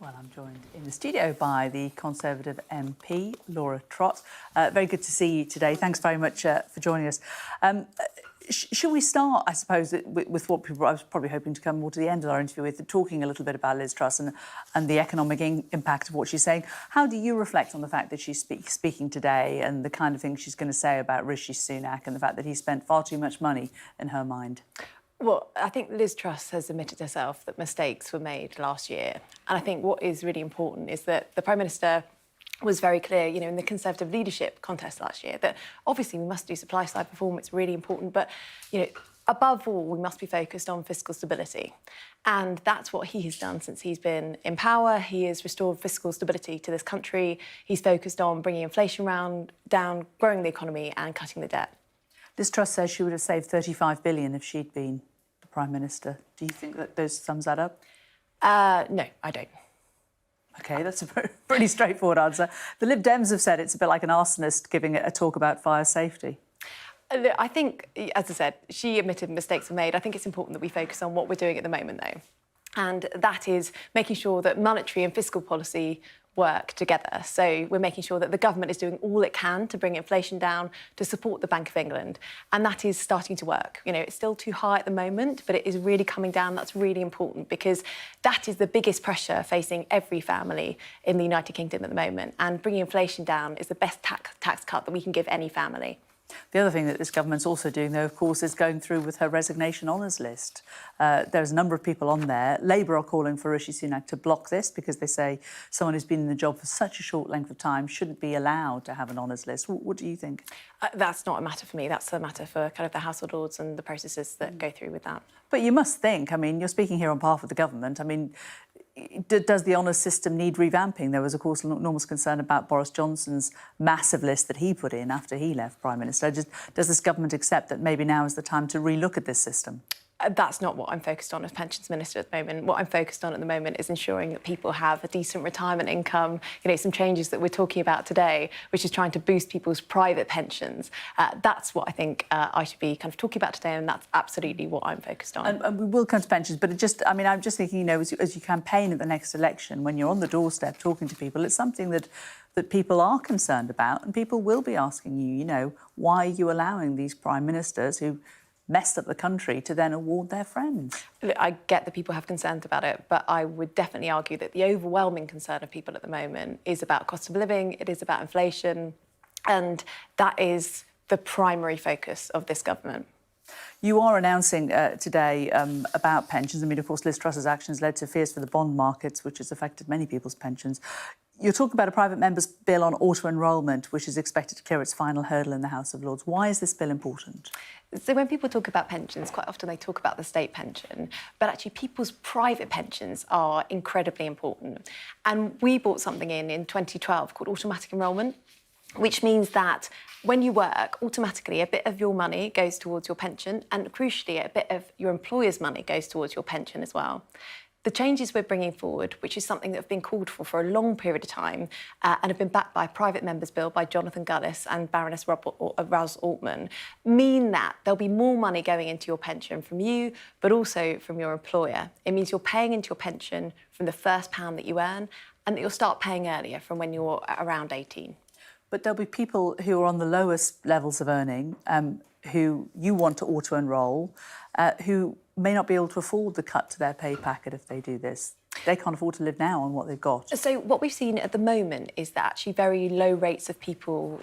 Well, I'm joined in the studio by the Conservative MP, Laura Trott. Very good to see you today. Thanks very much for joining us. Shall we start, I suppose, with what people I was probably hoping to come more to the end of our interview with, talking a little bit about Liz Truss and the economic impact of what she's saying. How do you reflect on the fact that she's speaking today and the kind of things she's going to say about Rishi Sunak and the fact that he spent far too much money in her mind? Well, I think Liz Truss has admitted herself that mistakes were made last year. And I think what is really important is that the Prime Minister was very clear, in the Conservative leadership contest last year, that obviously we must do supply-side reform, it's really important, but, above all, we must be focused on fiscal stability. And that's what he has done since he's been in power. He has restored fiscal stability to this country. He's focused on bringing inflation down, growing the economy and cutting the debt. Liz Truss says she would have saved $35 billion if she'd been the Prime Minister. Do you think that those sums add up? No, I don't. OK, that's a pretty straightforward answer. The Lib Dems have said it's a bit like an arsonist giving a talk about fire safety. I think, as I said, she admitted mistakes were made. I think it's important that we focus on what we're doing at the moment, though. And that is making sure that monetary and fiscal policy work together. So we're making sure that the government is doing all it can to bring inflation down, to support the Bank of England. And that is starting to work. It's still too high at the moment, but it is really coming down. That's really important because that is the biggest pressure facing every family in the United Kingdom at the moment. And bringing inflation down is the best tax cut that we can give any family. The other thing that this government's also doing, though, of course, is going through with her resignation honours list. There's a number of people on there. Labour are calling for Rishi Sunak to block this because they say someone who's been in the job for such a short length of time shouldn't be allowed to have an honours list. What do you think? That's not a matter for me. That's a matter for kind of the House of Lords and the processes that go through with that. But you must think, you're speaking here on behalf of the government. Does the honours system need revamping? There was, of course, enormous concern about Boris Johnson's massive list that he put in after he left Prime Minister. Does this government accept that maybe now is the time to relook at this system? That's not what I'm focused on as Pensions Minister at the moment. What I'm focused on at the moment is ensuring that people have a decent retirement income, some changes that we're talking about today, which is trying to boost people's private pensions. That's what I think I should be kind of talking about today, and that's absolutely what I'm focused on. And we will come to pensions, but I'm just thinking, as you campaign at the next election, when you're on the doorstep talking to people, it's something that people are concerned about, and people will be asking you, why are you allowing these Prime Ministers who messed up the country to then award their friends? Look, I get that people have concerns about it, but I would definitely argue that the overwhelming concern of people at the moment is about cost of living, it is about inflation, and that is the primary focus of this government. You are announcing today about pensions. Of course, Liz Truss's actions led to fears for the bond markets, which has affected many people's pensions. You're talking about a private member's bill on auto-enrolment, which is expected to clear its final hurdle in the House of Lords. Why is this bill important? So when people talk about pensions, quite often they talk about the state pension, but actually people's private pensions are incredibly important. And we brought something in 2012 called automatic enrolment, which means that when you work, automatically a bit of your money goes towards your pension, and crucially, a bit of your employer's money goes towards your pension as well. The changes we're bringing forward, which is something that have been called for a long period of time and have been backed by a private member's bill by Jonathan Gullis and Baroness Ros Altman, mean that there'll be more money going into your pension from you, but also from your employer. It means you're paying into your pension from the first pound that you earn, and that you'll start paying earlier from when you're around 18. But there'll be people who are on the lowest levels of earning, who you want to auto-enrol, who may not be able to afford the cut to their pay packet if they do this. They can't afford to live now on what they've got. So what we've seen at the moment is that actually very low rates of people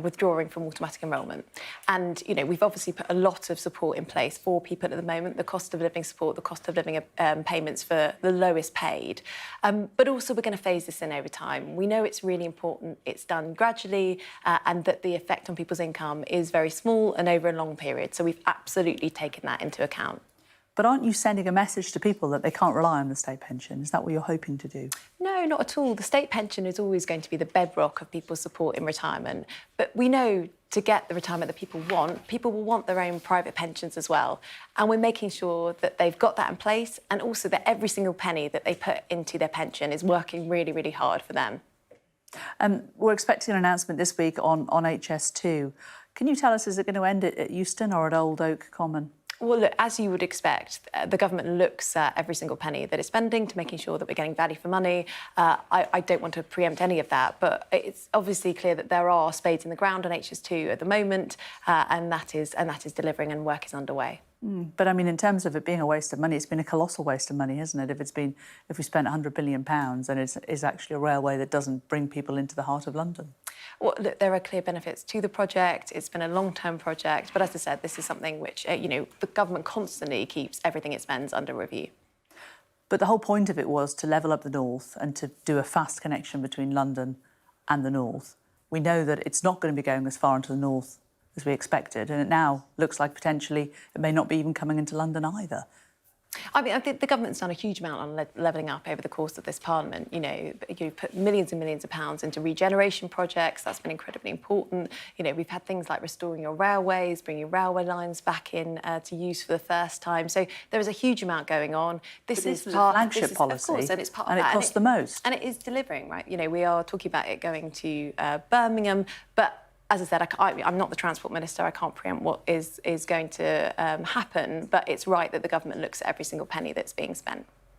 withdrawing from automatic enrolment. And, we've obviously put a lot of support in place for people at the moment, the cost of living support, the cost of living payments for the lowest paid. But also we're going to phase this in over time. We know it's really important, it's done gradually, and that the effect on people's income is very small and over a long period. So we've absolutely taken that into account. But aren't you sending a message to people that they can't rely on the state pension? Is that what you're hoping to do? No, not at all. The state pension is always going to be the bedrock of people's support in retirement. But we know to get the retirement that people will want their own private pensions as well. And we're making sure that they've got that in place, and also that every single penny that they put into their pension is working really, really hard for them. We're expecting an announcement this week on HS2. Can you tell us, is it going to end at Euston or at Old Oak Common? Well, look, as you would expect, the government looks at every single penny that it's spending to making sure that we're getting value for money. I don't want to preempt any of that, but it's obviously clear that there are spades in the ground on HS2 at the moment, and that is delivering, and work is underway. But I mean, in terms of it being a waste of money, it's been a colossal waste of money, hasn't it? If we spent £100 billion and it's actually a railway that doesn't bring people into the heart of London. Well, look, there are clear benefits to the project. It's been a long-term project, but as I said, this is something which the government constantly keeps everything it spends under review. But the whole point of it was to level up the north and to do a fast connection between London and the north. We know that it's not going to be going as far into the north as we expected, and it now looks like potentially it may not be even coming into London either. I mean, I think the government's done a huge amount on levelling up over the course of this parliament. You put millions and millions of pounds into regeneration projects. That's been incredibly important. We've had things like restoring your railways, bringing railway lines back in to use for the first time. So there is a huge amount going on. This is part of the flagship policy, of course, and it's part and of that. It costs the most. And it is delivering, right? We are talking about it going to Birmingham, but as I said, I'm not the Transport Minister. I can't preempt what is going to happen, but it's right that the government looks at every single penny that's being spent.